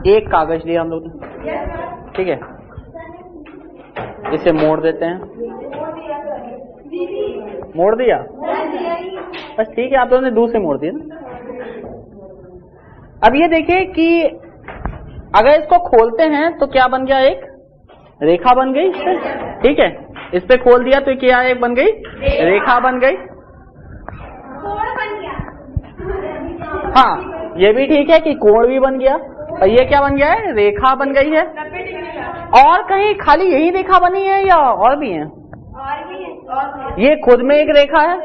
एक कागज लिया हम लोग ने, ठीक है, इसे मोड़ देते हैं, मोड़ दिया बस, ठीक है, आप लोगों ने दूसरे मोड़ दिया ना। अब ये देखिए कि अगर इसको खोलते हैं तो क्या बन गया, एक रेखा बन गई इस पे, ठीक है, इस पे खोल दिया तो क्या एक बन गई, रेखा बन गई। हाँ, ये भी ठीक है कि कोण भी बन गया, और ये क्या बन गया है, रेखा बन गई है। और कहीं खाली यही रेखा बनी है या और भी है? ये खुद में एक रेखा है,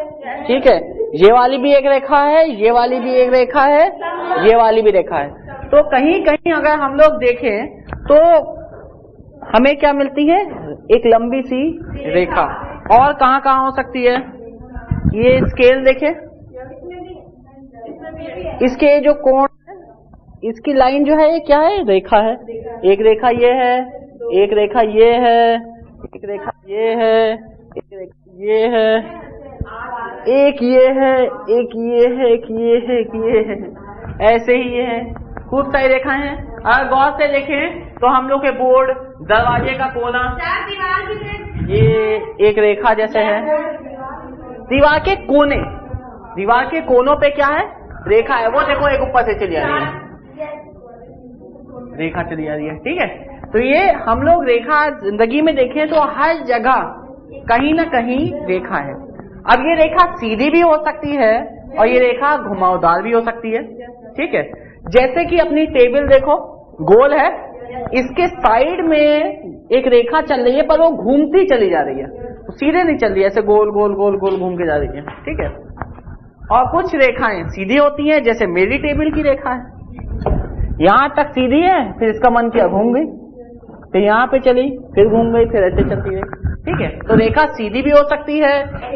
ठीक है, ये वाली भी एक रेखा है, ये वाली भी एक रेखा है, ये वाली भी रेखा है। तो कहीं कहीं अगर हम लोग देखें तो हमें क्या मिलती है, एक लंबी सी रेखा। और कहाँ कहाँ हो सकती है, ये स्केल देखे, इसके जो कोण, इसकी लाइन जो है ये क्या है, रेखा है। एक रेखा ये है, एक रेखा ये है, एक रेखा ये है, एक रेखा ये है, एक ये है, एक ये है, एक ये है, एक ये है, ऐसे ही ये है, खूब सारी रेखाएं हैं। अगर गौर से देखें तो हम लोग के बोर्ड, दरवाजे का कोना, ये एक रेखा जैसे है। दीवार के कोने, दीवार के कोनों पे क्या है, रेखा है। वो देखो एक ऊपर से चली आ रही है, रेखा चली आ रही है, ठीक है। तो ये हम लोग रेखा जिंदगी में देखें तो हर जगह कहीं ना कहीं रेखा है। अब ये रेखा सीधी भी हो सकती है और ये रेखा घुमावदार भी हो सकती है, ठीक है। जैसे कि अपनी टेबल देखो, गोल है, इसके साइड में एक रेखा चल रही है पर वो घूमती चली जा रही है, सीधे नहीं चल रही है, ऐसे गोल गोल गोल गोल घूम के जा रही है, ठीक है। और कुछ रेखाएं सीधी होती हैं, जैसे मेरी टेबल की रेखा है, यहां तक सीधी है, फिर इसका मन किया घूम गई, फिर यहाँ पे चली, फिर घूम गई, फिर ऐसे चलती रही, ठीक है। तो रेखा सीधी भी हो सकती है,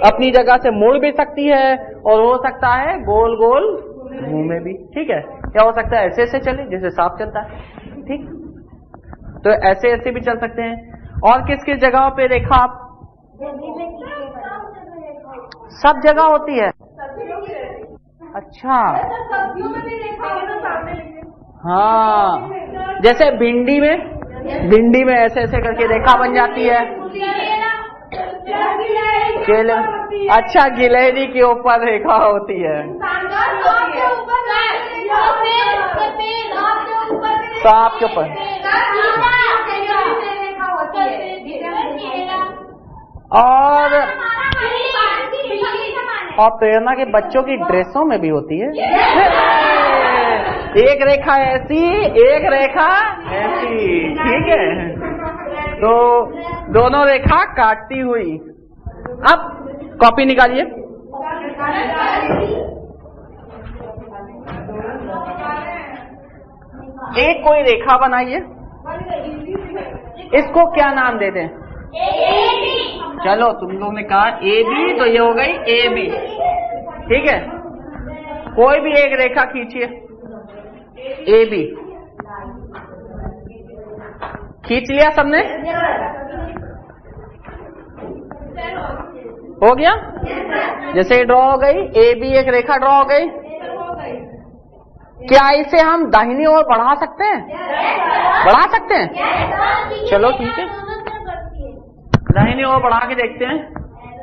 अपनी जगह से मुड़ भी सकती है, और हो सकता है गोल गोल घूमे भी, ठीक है। क्या हो सकता है, ऐसे ऐसे चले जैसे सांप चलता है, ठीक, तो ऐसे ऐसे भी चल सकते हैं। और किस किस जगहों पे रेखा सब जगह होती है, अच्छा, हाँ, जैसे भिंडी में ऐसे ऐसे करके रेखा बन जाती है, केले, अच्छा, गिलहरी के ऊपर रेखा होती है, सांप के ऊपर, और प्रेरणा के बच्चों की ड्रेसों में भी होती है, एक रेखा ऐसी, एक रेखा ऐसी, ठीक है। तो दोनों रेखा काटती हुई। अब कॉपी निकालिए, एक कोई रेखा बनाइए, इसको क्या नाम देते हैं, चलो तुम लोग ने कहा ए बी, तो ये हो गई ए बी, ठीक है। कोई भी एक रेखा खींचिए, ए बी खींच लिया सबने, हो गया, जैसे ड्रॉ हो गई ए बी, एक रेखा ड्रॉ हो गई। क्या इसे हम दाहिनी ओर बढ़ा सकते हैं, बढ़ा सकते हैं, चलो ठीक है, दाहिनी ओर बढ़ा के देखते हैं,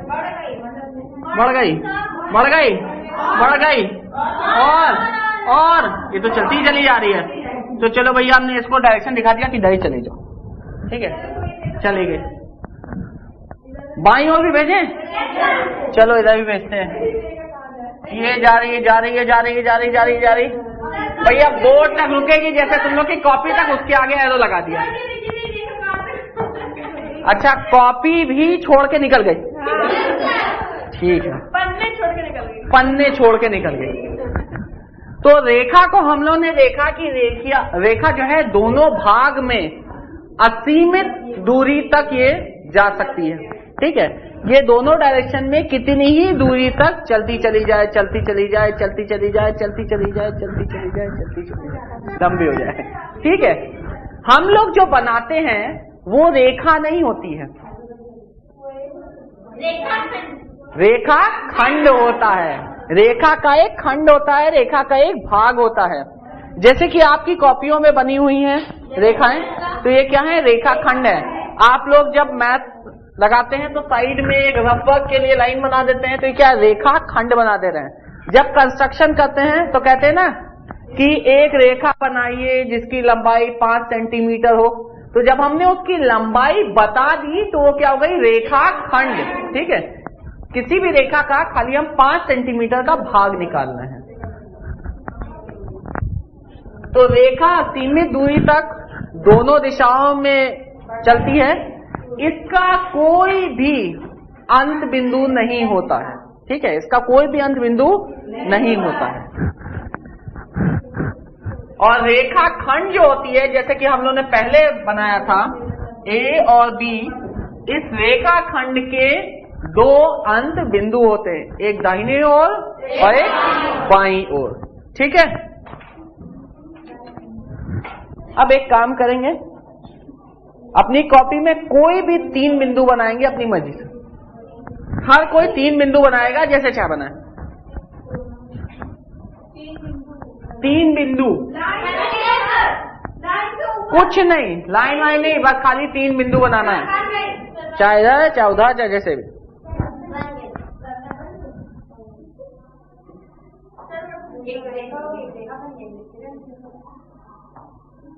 बढ़ गई, बढ़ गई, बढ़ गई, और ये तो चलती चली जा रही है। तो चलो भैया, हमने इसको डायरेक्शन दिखा दिया कि इधर ही चले जाओ, ठीक है, चले गए। बाईं ओर भी भेजें, चलो इधर भी भेजते हैं, ये जा रही है, जा रही है, जा रही है, जा रही है, जा रही है, जा रही है, भैया बोर्ड तक रुकेगी, जैसे तुम लोग की कॉपी तक, उसके आगे एरो लगा दिया। अच्छा, कॉपी भी छोड़ के निकल गई, ठीक है, पन्ने छोड़ के निकल गई। तो रेखा को हम लोग ने देखा कि रेखा जो है दोनों भाग में असीमित दूरी तक ये जा सकती है, ठीक है। ये दोनों डायरेक्शन में कितनी ही दूरी तक चलती चली जाए, चलती चली जाए, चलती चली जाए, चलती चली जाए, चलती चली जाए, चलती चली जाए, लंबी हो जाए, ठीक है। हम लोग जो बनाते हैं वो रेखा नहीं होती है, रेखा खंड होता है, रेखा का एक खंड होता है, रेखा का एक भाग होता है। जैसे कि आपकी कॉपियों में बनी हुई हैं रेखाएं, तो ये क्या है? रेखाखंड है। आप लोग जब मैथ लगाते हैं तो साइड में एक रफ वर्क के लिए लाइन बना देते हैं, तो ये क्या रेखाखंड बना दे रहे हैं। जब कंस्ट्रक्शन करते हैं तो कहते हैं ना कि एक रेखा बनाइए जिसकी लंबाई 5 सेंटीमीटर हो, तो जब हमने उसकी लंबाई बता दी तो वो क्या हो गई? रेखाखंड। ठीक है, किसी भी रेखा का खाली हम 5 सेंटीमीटर का भाग निकालना है। तो रेखा सीमित दूरी तक दोनों दिशाओं में चलती है, इसका कोई भी अंत बिंदु नहीं होता है। ठीक है, इसका कोई भी अंत बिंदु नहीं होता है। और रेखा खंड जो होती है, जैसे कि हम लोगों ने पहले बनाया था ए और बी, इस रेखा खंड के 2 अंत बिंदु होते हैं, एक दाहिने ओर और एक बाईं ओर। ठीक है, अब एक काम करेंगे, अपनी कॉपी में कोई भी 3 बिंदु बनाएंगे अपनी मर्जी से। हर कोई 3 बिंदु बनाएगा, जैसे चाहे बनाए। 3 बिंदु, कुछ नहीं, लाइन वाइन नहीं, बस खाली 3 बिंदु बनाना है, चाहे इधर चाहे उधर चाहे जैसे भी।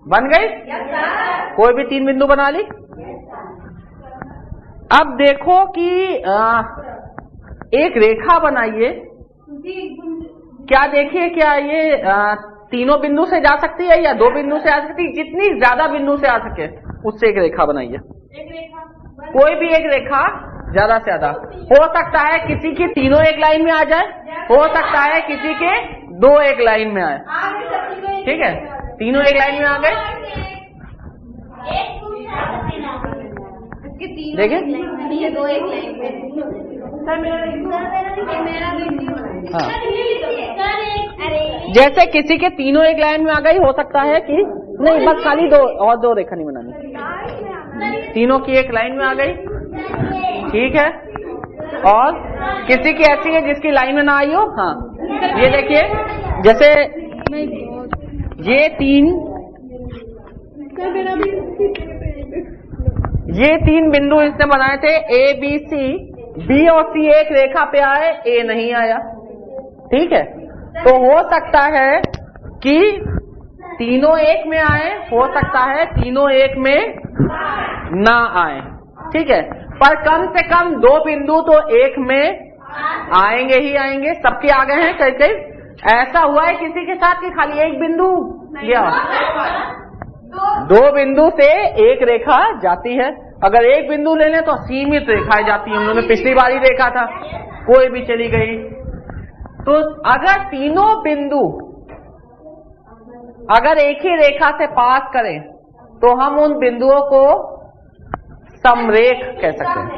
बन गई? कोई भी 3 बिंदु बना ली। अब देखो कि एक रेखा बनाइए, क्या देखिए क्या ये तीनों बिंदु से जा सकती है या 2 बिंदु से आ सकती है? जितनी ज्यादा बिंदु से आ सके उससे एक रेखा बनाइए। कोई भी एक रेखा ज्यादा से ज्यादा हो सकता है, किसी की तीनों एक लाइन में आ जाए, हो सकता है किसी के 2 एक लाइन में आए। ठीक है, तीनों एक लाइन में आ गए। देखिए हाँ, जैसे किसी के तीनों एक लाइन में आ गई, हो सकता है कि नहीं, बस खाली 2 रेखा नहीं बनानी, तीनों की एक लाइन में आ गई। ठीक है, और किसी की ऐसी है जिसकी लाइन में ना आई हो। हाँ, ये देखिए, जैसे ये 3 बिंदु इसने बनाए थे, ए बी सी, बी और सी एक रेखा पे आए, ए नहीं आया। ठीक है, तो हो सकता है कि तीनों एक में आए, हो सकता है तीनों एक में ना आए। ठीक है, पर कम से कम 2 बिंदु तो एक में आएंगे ही आएंगे। सबके आ गए हैं? कई कई ऐसा हुआ है किसी के साथ कि खाली एक बिंदु गया? 2 बिंदु से एक रेखा जाती है। अगर एक बिंदु ले लें तो सीमित रेखाएं जाती हैं, हम लोगों ने पिछली बार ही देखा था, कोई भी चली गई। तो अगर तीनों बिंदु अगर एक ही रेखा से पास करें तो हम उन बिंदुओं को समरेख कह सकते हैं,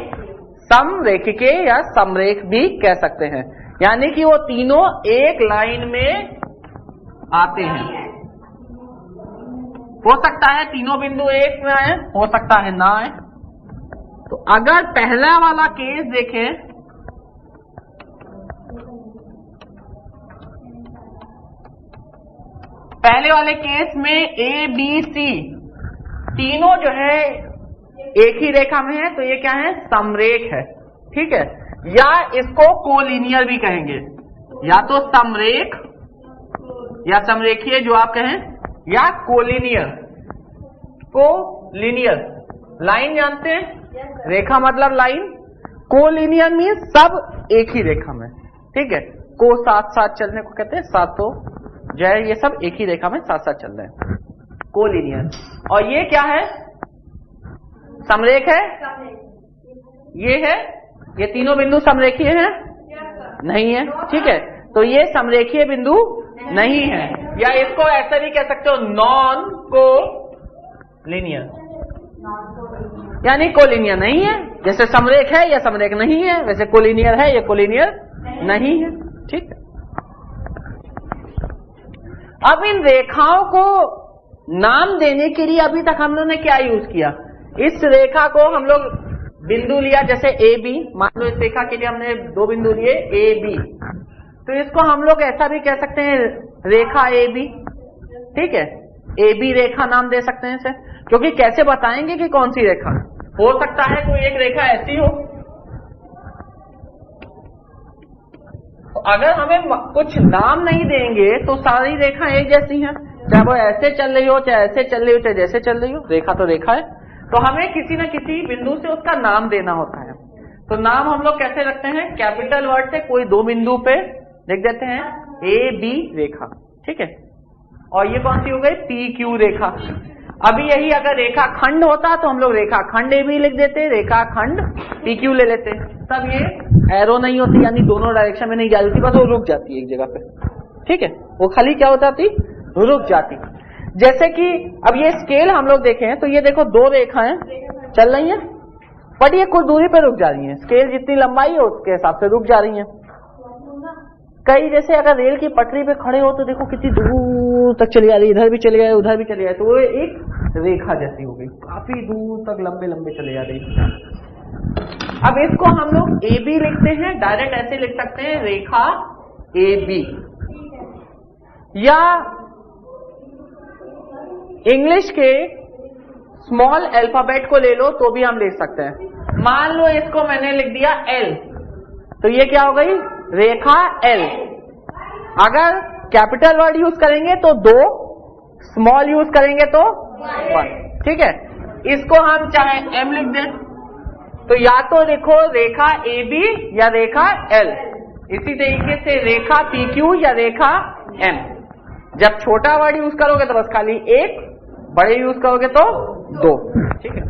समरेखिके या समरेख भी कह सकते हैं। यानी कि वो तीनों एक लाइन में आते हैं। हो सकता है तीनों बिंदु एक में आए, हो सकता है ना आए। तो अगर पहला वाला केस देखें, पहले वाले केस में ए बी सी तीनों जो है एक ही रेखा में है, तो ये क्या है? समरेख है। ठीक है, या इसको कोलिनियर भी कहेंगे, या तो समरेख या समरेखीय जो आप कहें, या कोलिनियर। कोलिनियर लाइन जानते हैं, रेखा मतलब लाइन। कोलिनियर मीन्स सब एक ही रेखा में। ठीक है, को साथ साथ चलने को कहते हैं, सातों जय, ये सब एक ही रेखा में साथ साथ चल रहे हैं, कोलिनियर। और ये क्या है? समरेख है। ये है, ये तीनों बिंदु समरेखीय हैं? नहीं है। ठीक है, तो ये समरेखीय बिंदु नहीं है, या इसको ऐसा भी कह सकते हो, नॉन कोलिनियर, यानी कोलिनियर नहीं है। जैसे समरेख है या समरेख नहीं है, वैसे कोलिनियर है या कोलिनियर नहीं है। ठीक है, अब इन रेखाओं को नाम देने के लिए अभी तक हम लोगों ने क्या यूज किया? इस रेखा को हम लोग बिंदु लिया, जैसे ए बी, मान लो इस रेखा के लिए हमने 2 बिंदु लिए ए बी, तो इसको हम लोग ऐसा भी कह सकते हैं, रेखा ए बी, ठीक है, ए बी रेखा नाम दे सकते हैं इसे, क्योंकि कैसे बताएंगे कि कौन सी रेखा हो सकता है। कोई एक रेखा ऐसी हो, तो अगर हमें कुछ नाम नहीं देंगे तो सारी रेखा एक जैसी हैं, चाहे वो ऐसे चल रही हो, चाहे ऐसे चल रही हो, चाहे जैसे चल रही हो, रेखा तो रेखा है। तो हमें किसी न किसी बिंदु से उसका नाम देना होता है। तो नाम हम लोग कैसे रखते हैं, कैपिटल वर्ड से कोई दो बिंदु पे लिख देते हैं ए बी रेखा, ठीक है। और ये कौन सी हो गई, पी क्यू रेखा। अभी यही अगर रेखा खंड होता तो हम लोग रेखा खंड ए बी लिख देते, रेखा खंड पी क्यू ले लेते। तब ये एरो नहीं होती, यानी दोनों डायरेक्शन में नहीं जा रही, बस वो रुक जाती है एक जगह पे, ठीक है। वो खाली क्या हो जाती, रुक जाती। जैसे कि अब ये स्केल हम लोग देखें तो ये देखो दो रेखाएं चल रही हैं, बट ये कुछ दूरी पे रुक जा रही हैं। स्केल जितनी लंबाई है उसके हिसाब से रुक जा रही हैं। कई जैसे अगर रेल की पटरी पे खड़े हो तो देखो कितनी दूर तक चली जा रही है, इधर भी चली जाए उधर भी चली जाए, तो वो एक रेखा जैसी हो गई, काफी दूर तक लंबे लंबे चले जा रही है। अब इसको हम लोग ए बी लिखते हैं, डायरेक्ट ऐसे लिख सकते हैं रेखा ए बी, या इंग्लिश के स्मॉल अल्फाबेट को ले लो तो भी हम लिख सकते हैं। मान लो इसको मैंने लिख दिया एल, तो ये क्या हो गई, रेखा एल। अगर कैपिटल वर्ड यूज करेंगे तो 2, स्मॉल यूज करेंगे तो 1, ठीक है। इसको हम चाहे एम लिख दें, तो या तो देखो रेखा ए बी या रेखा एल। इसी तरीके से रेखा पी क्यू या रेखा एम। जब छोटा वर्ड यूज करोगे तो बस खाली 1, बड़े यूज करोगे तो 2, ठीक है।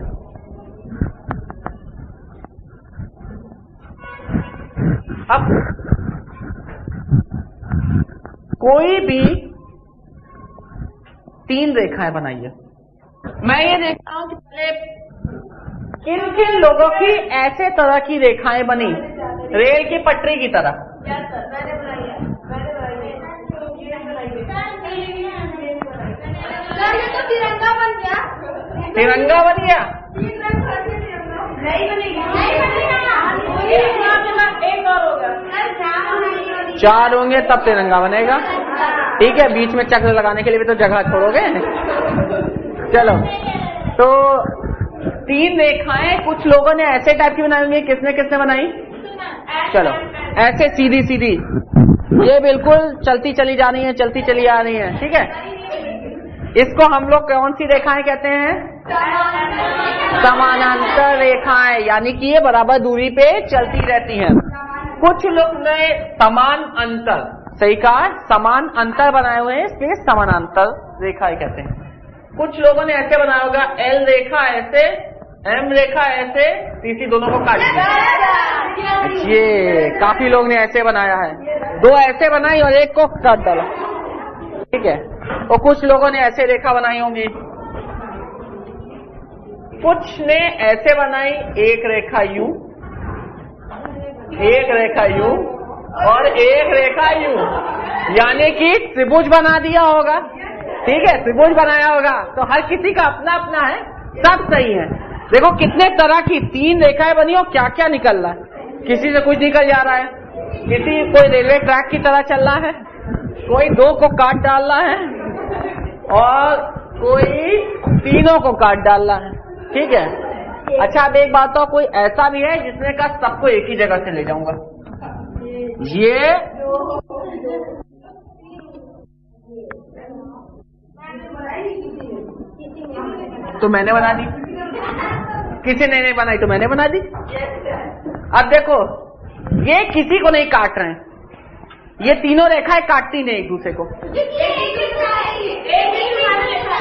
अब कोई भी 3 रेखाएं बनाइए। मैं ये देखता हूं कि पहले किन किन लोगों की ऐसे तरह की रेखाएं बनी, रेल की पटरी की तरह। तिरंगा बन गया, तिरंगा बन गया, नहीं बनेगी, नहीं बनेगा, एक और होगा, 4 होंगे तब तिरंगा बनेगा, ठीक है। बीच में चक्र लगाने के लिए भी तो जगह छोड़ोगे। चलो, तो 3 रेखाएं कुछ लोगों ने ऐसे टाइप की बनाई होंगी, किसने किसने बनाई, चलो ऐसे सीधी सीधी, ये बिल्कुल चलती चली जा रही है, चलती चली आ रही है, ठीक है। इसको हम लोग कौन सी रेखाएं कहते हैं, समानांतर रेखाएं, यानी कि ये बराबर दूरी पे चलती रहती हैं। कुछ लोग ने समान अंतर, सही कहा, समान अंतर बनाए हुए हैं, इसलिए समानांतर रेखाएं कहते हैं। कुछ लोगों ने ऐसे बनाया होगा, एल रेखा ऐसे, एम रेखा ऐसे, तीसरी दोनों को काट दिया। ये काफी लोग ने ऐसे बनाया है, 2 ऐसे बनाई और 1 को काट डाला, ठीक है। और कुछ लोगों ने ऐसे रेखा बनाई होंगी, कुछ ने ऐसे बनाई, एक रेखा यू, एक रेखा यू और एक रेखा यू, यानी कि त्रिभुज बना दिया होगा, ठीक है, त्रिभुज बनाया होगा। तो हर किसी का अपना अपना है, सब सही है। देखो कितने तरह की 3 रेखाएं बनी और क्या क्या निकल रहा है। किसी से कुछ निकल जा रहा है, कोई रेलवे ट्रैक की तरह चल रहा है, कोई 2 को काट डाल रहा है और कोई 3 को काट डाल रहा है, ठीक है। अच्छा, अब एक बात, तो कोई ऐसा भी है जिसने कहा सबको एक ही जगह से ले जाऊंगा, ये तो मैंने बना दी, किसी ने नहीं बनाई तो मैंने बना दी। अब देखो, ये किसी को नहीं काट रहे हैं, ये तीनों रेखाएं काटती नहीं एक दूसरे को,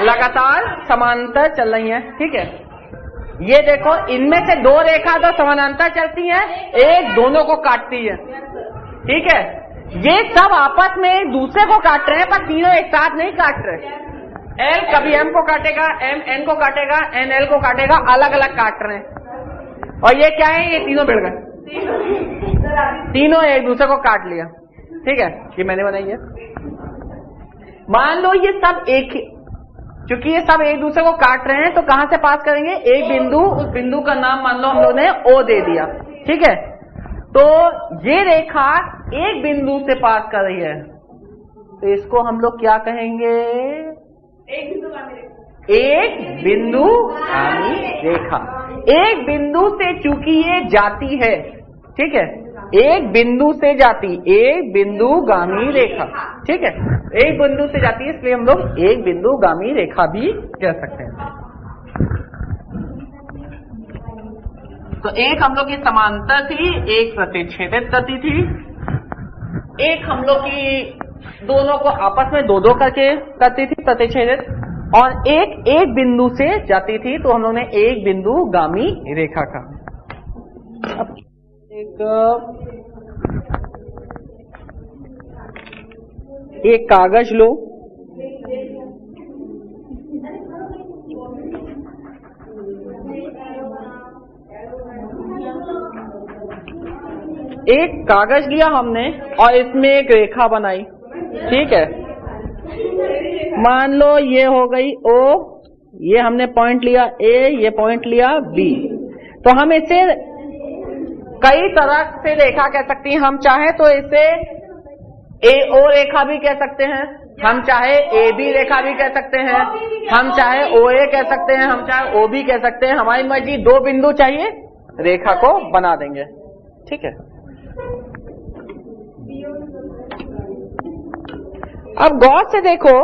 लगातार समानांतर चल रही हैं, ठीक है। ये देखो, इनमें से 2 रेखा तो समानांतर चलती हैं, एक दोनों को काटती है, ठीक है। ये सब आपस में एक दूसरे को काट रहे हैं, पर तीनों एक साथ नहीं काट रहे। एल कभी एम को काटेगा, एम एन को काटेगा, एन एल को काटेगा, अलग अलग काट रहे हैं। और ये क्या है, ये तीनों भिड़ गए, तीनों एक दूसरे को काट लिया, ठीक है। ये मैंने बनाई है। मान लो ये सब एक, क्योंकि ये सब एक दूसरे को काट रहे हैं, तो कहां से पास करेंगे, एक बिंदु, उस बिंदु का नाम मान लो हम लोगों ने ओ दे दिया, ठीक है। तो ये रेखा एक बिंदु से पास कर रही है, तो इसको हम लोग क्या कहेंगे, एक बिंदुगामी रेखा। एक बिंदु से चूंकि ये जाती है, ठीक है, एक बिंदु से जाती, एक बिंदुगामी रेखा, ठीक है, एक बिंदु से जाती है, इसलिए हम लोग एक बिंदुगामी रेखा भी कह सकते हैं। तो एक हम लोग की समांतर थी, एक प्रतिच्छेदित करती थी, एक हम लोग की दोनों को आपस में दो दो करके करती थी प्रतिच्छेदित, और एक बिंदु से जाती थी, तो हम लोग ने एक बिंदुगामी रेखा का। अब एक कागज लो, एक कागज लिया हमने और इसमें एक रेखा बनाई, ठीक है, मान लो ये हो गई O, ये हमने पॉइंट लिया A, ये पॉइंट लिया B। तो हम इसे कई तरह से रेखा कह सकती हैं। हम चाहे तो इसे AO रेखा भी कह सकते हैं, हम चाहे AB रेखा भी कह सकते हैं, हम चाहे OA कह सकते हैं, हम चाहे OB कह सकते हैं। हमारी मर्जी, दो बिंदु चाहिए, रेखा को बना देंगे, ठीक है। अब गौर से देखो,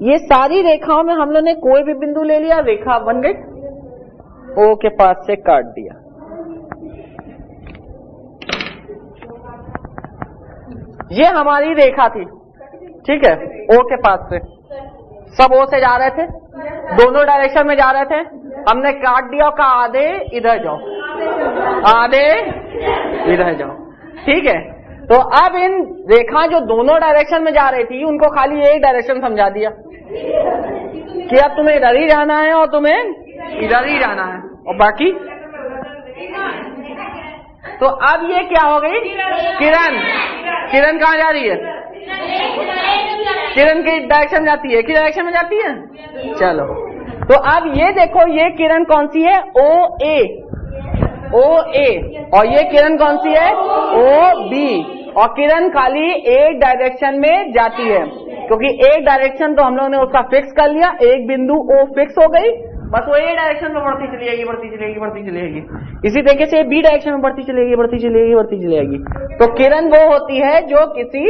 ये सारी रेखाओं में हम लोगों ने कोई भी बिंदु ले लिया, रेखा बन गई, O के पास से काट दिया। ये हमारी रेखा थी, ठीक है, O के पास से, सब O से जा रहे थे, दोनों डायरेक्शन में जा रहे थे, हमने काट दिया और कहा आधे इधर जाओ, आधे इधर जाओ, ठीक है। तो अब इन रेखा जो दोनों डायरेक्शन में जा रही थी, उनको खाली एक डायरेक्शन समझा दिया कि अब तुम्हें इधर ही जाना है और तुम्हें इधर ही जाना है, और बाकी। तो अब ये क्या हो गई, किरण, किरण कहाँ जा रही है, किरण की डायरेक्शन जाती है, किस डायरेक्शन में जाती है, चलो। तो अब ये देखो, ये किरण कौन सी है, OA, OA, और ये किरण कौन सी है, OB, और किरण खाली एक डायरेक्शन में जाती है, क्योंकि एक डायरेक्शन तो हम लोगों ने उसका फिक्स कर लिया, एक बिंदु O फिक्स हो गई, बस वो ए डायरेक्शन में बढ़ती चली जाएगी, बढ़ती चलेगी, बढ़ती चलेगी। इसी तरीके से B डायरेक्शन में बढ़ती चलेगी, बढ़ती चलेगी, बढ़ती चलेगी। तो किरण वो होती है जो किसी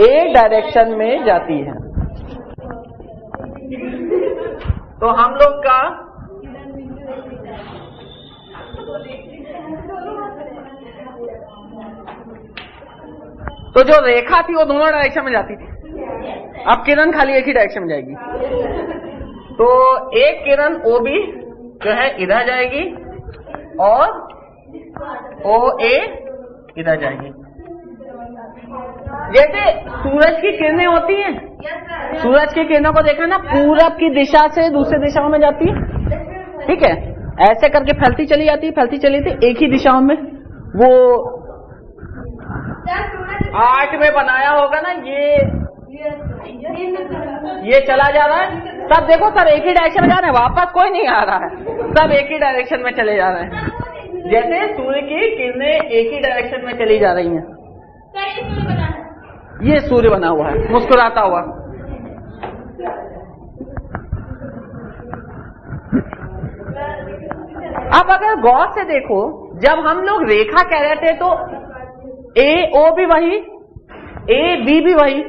एक डायरेक्शन में जाती है। तो हम लोग का तो जो रेखा थी वो दोनों डायरेक्शन में जाती थी, अब किरण खाली एक ही डायरेक्शन में जाएगी। तो एक किरण OB जो है इधर जाएगी और OA इधर जाएगी। जैसे सूरज की किरणें होती हैं, सूरज की किरणों को देखा ना, पूरब की दिशा से दूसरी दिशाओं में जाती है, ठीक है, ऐसे करके फैलती चली जाती, फैलती चली थी एक ही दिशाओं में। वो आर्ट में बनाया होगा ना, ये चला जा रहा है, सब देखो, सब एक ही डायरेक्शन में जा रहे हैं, वापस कोई नहीं आ रहा है, सब एक ही डायरेक्शन में चले जा रहे हैं। जैसे सूर्य की किरणें एक ही डायरेक्शन में चली जा रही हैं। ये सूर्य बना हुआ है मुस्कुराता हुआ। अब अगर गौर से देखो, जब हम लोग रेखा कह रहे थे तो AO भी वही, AB भी वही,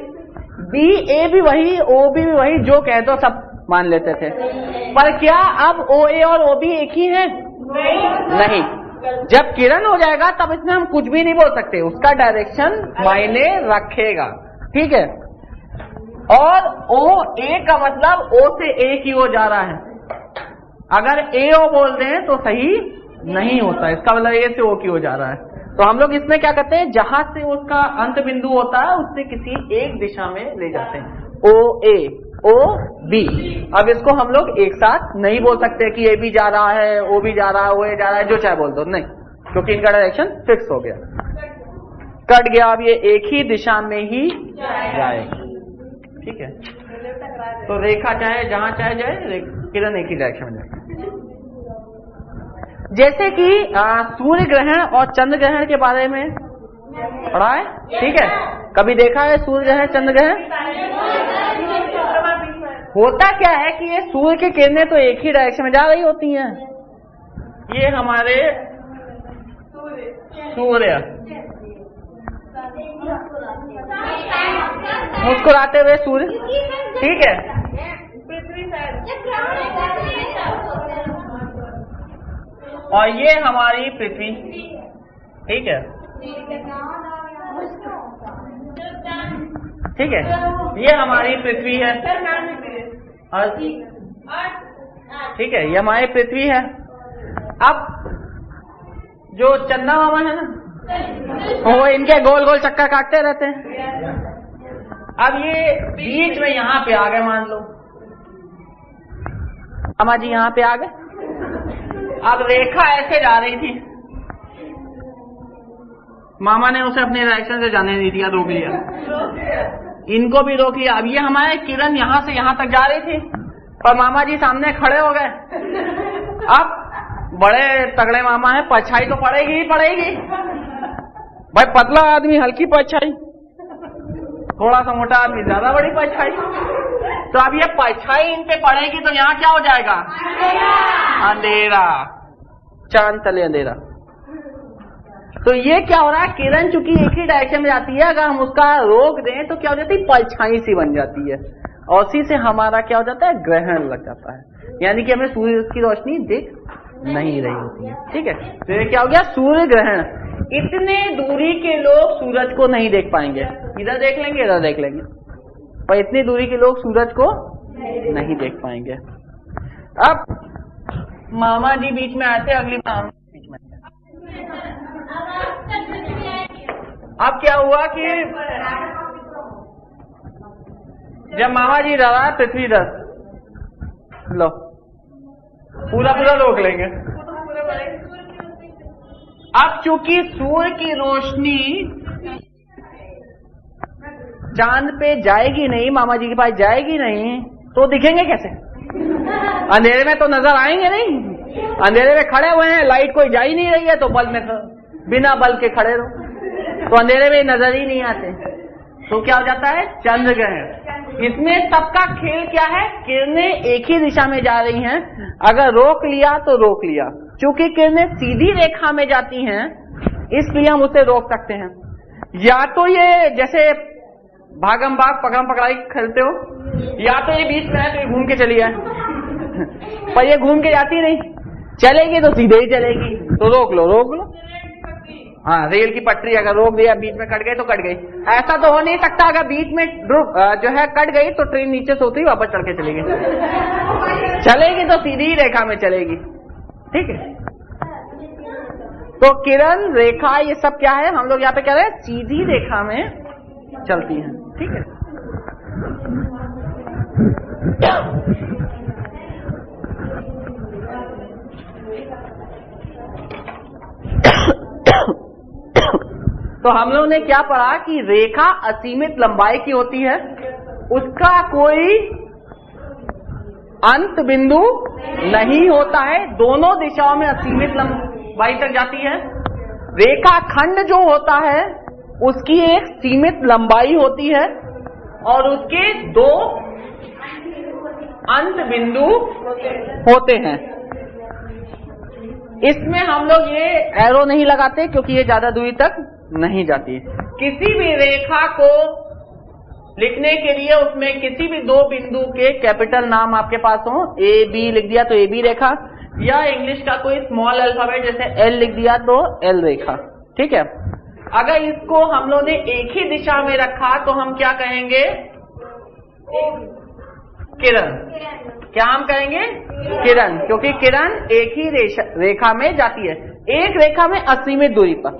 BA भी वही, OB भी वही, जो कह दो सब मान लेते थे। पर क्या अब OA और OB एक ही हैं? नहीं। जब किरण हो जाएगा तब इसमें हम कुछ भी नहीं बोल सकते, उसका डायरेक्शन मायने रखेगा, ठीक है। और OA का मतलब O से A की ओर जा रहा है, अगर AO बोल दें तो सही नहीं होता, इसका मतलब A से O की ओर जा रहा है। तो हम लोग इसमें क्या करते हैं, जहां से उसका अंत बिंदु होता है उससे किसी एक दिशा में ले जाते हैं, OA, OB। अब इसको हम लोग एक साथ नहीं बोल सकते कि A भी जा रहा है, O भी जा रहा है, OA जा रहा है, जो चाहे बोल दो, नहीं, क्योंकि इनका डायरेक्शन फिक्स हो गया, कट गया। अब ये एक ही दिशा में ही जाएगा, ठीक है। तो रेखा चाहे जहां चाहे जाए, किरण एक ही डायरेक्शन में जाएगी। जैसे कि सूर्य ग्रहण और चंद्र ग्रहण के बारे में पढ़ा है? ठीक है। कभी देखा है सूर्य ग्रहण चंद्र ग्रहण? होता क्या है कि ये सूर्य की किरणें तो एक ही डायरेक्शन में जा रही होती हैं। ये हमारे सूर्य मुस्कुराते हुए सूर्य, ठीक है। और ये हमारी पृथ्वी, ठीक है, ठीक है। ये हमारी पृथ्वी है, और ठीक है, ये हमारी पृथ्वी है। अब जो चंदा मामा है ना, वो इनके गोल गोल चक्कर काटते रहते हैं। अब ये बीच में यहाँ पे आ गए, मान लो मामा जी यहाँ पे आ गए। अब रेखा ऐसे जा रही थी, मामा ने उसे अपने डायरेक्शन से जाने नहीं दिया, रोक लिया, इनको भी रोक लिया। अब ये हमारे किरण यहाँ से यहाँ तक जा रही थी, पर मामा जी सामने खड़े हो गए। अब बड़े तगड़े मामा है, परछाई तो पड़ेगी ही पड़ेगी भाई। पतला आदमी हल्की परछाई, थोड़ा सा मोटा आदमी ज्यादा बड़ी परछाई। तो अब ये परछाई इन पे पड़ेगी तो यहाँ क्या हो जाएगा? अंधेरा, चांद तले अंधेरा। तो ये क्या हो रहा है, किरण चूंकि एक ही डायरेक्शन में जाती है, अगर हम उसका रोक दें तो क्या हो जाती है, परछाई सी बन जाती है, और उसी से हमारा क्या हो जाता है, ग्रहण लग जाता है, यानी कि हमें सूर्य की रोशनी दिख नहीं रही होती है। ठीक है, तो ये क्या हो गया, सूर्य ग्रहण। इतने दूरी के लोग सूरज को नहीं देख पाएंगे, इधर देख लेंगे इधर देख लेंगे, पर इतनी दूरी के लोग सूरज को नहीं देख पाएंगे। अब मामा जी बीच में आते, अगली बार बीच में। अब क्या हुआ कि जब मामा जी डरा, पृथ्वी डर लो, पूरा पूरा रोक लेंगे। अब चूंकि सूर्य की रोशनी चांद पे जाएगी नहीं, मामा जी के पास जाएगी नहीं, तो दिखेंगे कैसे? अंधेरे में तो नजर आएंगे नहीं, अंधेरे में खड़े हुए हैं, लाइट कोई जा ही नहीं रही है, तो बल्ब में बिना बल्ब के खड़े रहो, तो अंधेरे में नजर ही नहीं आते। तो क्या हो जाता है, चंद्र ग्रहण। इसमें सबका खेल क्या है, किरणें एक ही दिशा में जा रही हैं, अगर रोक लिया तो रोक लिया। चूंकि किरणें सीधी रेखा में जाती हैं, इसलिए हम उसे रोक सकते हैं। या तो ये जैसे भागम भाग पकड़म पकड़ाई खेलते हो, या तो ये बीच में है तो ये घूम के चली जाए, पर ये घूम के जाती नहीं, चलेगी तो सीधे ही चलेगी, तो रोक लो रोक लो। हाँ, रेल की पटरी अगर रोक दिया, बीच में कट गई तो कट गई। ऐसा तो हो नहीं सकता अगर बीच में जो है कट गई तो ट्रेन नीचे से होती ही वापस चढ़ के चली गई, चलेगी तो सीधी रेखा में चलेगी। ठीक है, तो किरण रेखा ये सब क्या है, हम लोग यहाँ पे कह रहे हैं सीधी रेखा में चलती हैं। ठीक है, तो हम लोग ने क्या पढ़ा कि रेखा असीमित लंबाई की होती है, उसका कोई अंत बिंदु नहीं होता है, दोनों दिशाओं में असीमित लंबाई तक जाती है। रेखा खंड जो होता है उसकी एक सीमित लंबाई होती है और उसके दो अंत बिंदु होते हैं। इसमें हम लोग ये एरो नहीं लगाते क्योंकि ये ज्यादा दूरी तक नहीं जाती है। किसी भी रेखा को लिखने के लिए उसमें किसी भी दो बिंदु के कैपिटल नाम आपके पास हो, ए बी लिख दिया तो ए बी रेखा, या इंग्लिश का कोई स्मॉल अल्फाबेट जैसे एल लिख दिया तो एल रेखा। ठीक है, अगर इसको हम लोग ने एक ही दिशा में रखा तो हम क्या कहेंगे, किरण। क्या हम कहेंगे, किरण, क्योंकि किरण एक ही रेखा में जाती है, एक रेखा में असीमित दूरी पर।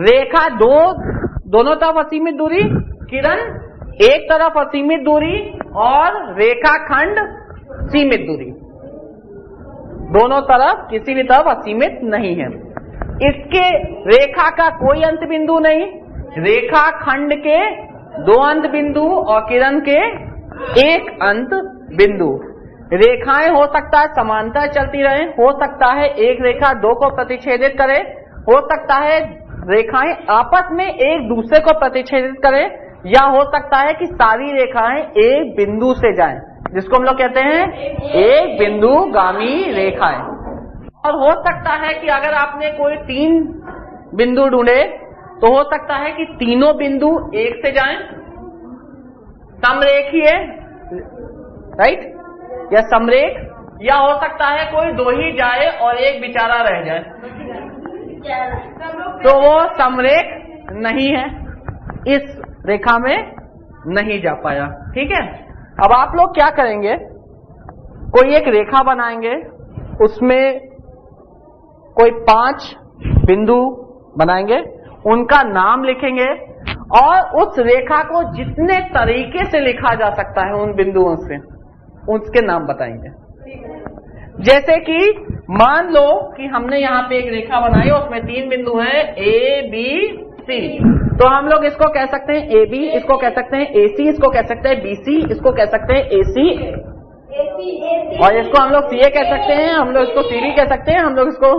रेखा दोनों तरफ असीमित दूरी, किरण एक तरफ असीमित दूरी, और रेखा खंड सीमित दूरी, दोनों तरफ किसी भी तरफ असीमित नहीं है। इसके रेखा का कोई अंत बिंदु नहीं, रेखा खंड के दो अंत बिंदु और किरण के एक अंत बिंदु। रेखाएं हो सकता है समांतर चलती रहे, हो सकता है एक रेखा दो को प्रतिच्छेदित करे, हो सकता है रेखाएं आपस में एक दूसरे को प्रतिच्छेदित करें, या हो सकता है कि सारी रेखाएं एक बिंदु से जाएं, जिसको हम लोग कहते हैं एक बिंदुगामी रेखाएं। और हो सकता है कि अगर आपने कोई 3 बिंदु ढूंढे तो हो सकता है कि तीनों बिंदु एक से जाएं, समरेखीय, राइट, या समरेख, या हो सकता है कोई 2 ही जाए और एक बेचारा रह जाए, तो वो समरेख नहीं है, इस रेखा में नहीं जा पाया। ठीक है, अब आप लोग क्या करेंगे, कोई एक रेखा बनाएंगे, उसमें कोई 5 बिंदु बनाएंगे, उनका नाम लिखेंगे और उस रेखा को जितने तरीके से लिखा जा सकता है उन बिंदुओं से उसके नाम बताएंगे। जैसे कि मान लो कि हमने यहाँ पे एक रेखा बनाई, उसमें 3 बिंदु हैं ए बी सी, तो हम लोग इसको कह सकते हैं ए बी, इसको कह सकते हैं ए सी, इसको कह सकते हैं बी सी, इसको कह सकते हैं ए सी, और इसको हम लोग सी ए कह सकते हैं, हम लोग इसको सी डी कह सकते हैं, हम लोग इसको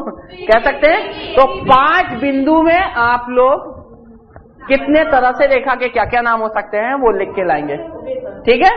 कह सकते हैं। तो 5 बिंदु में आप लोग कितने तरह से रेखा के क्या क्या नाम हो सकते हैं वो लिख के लाएंगे। ठीक है,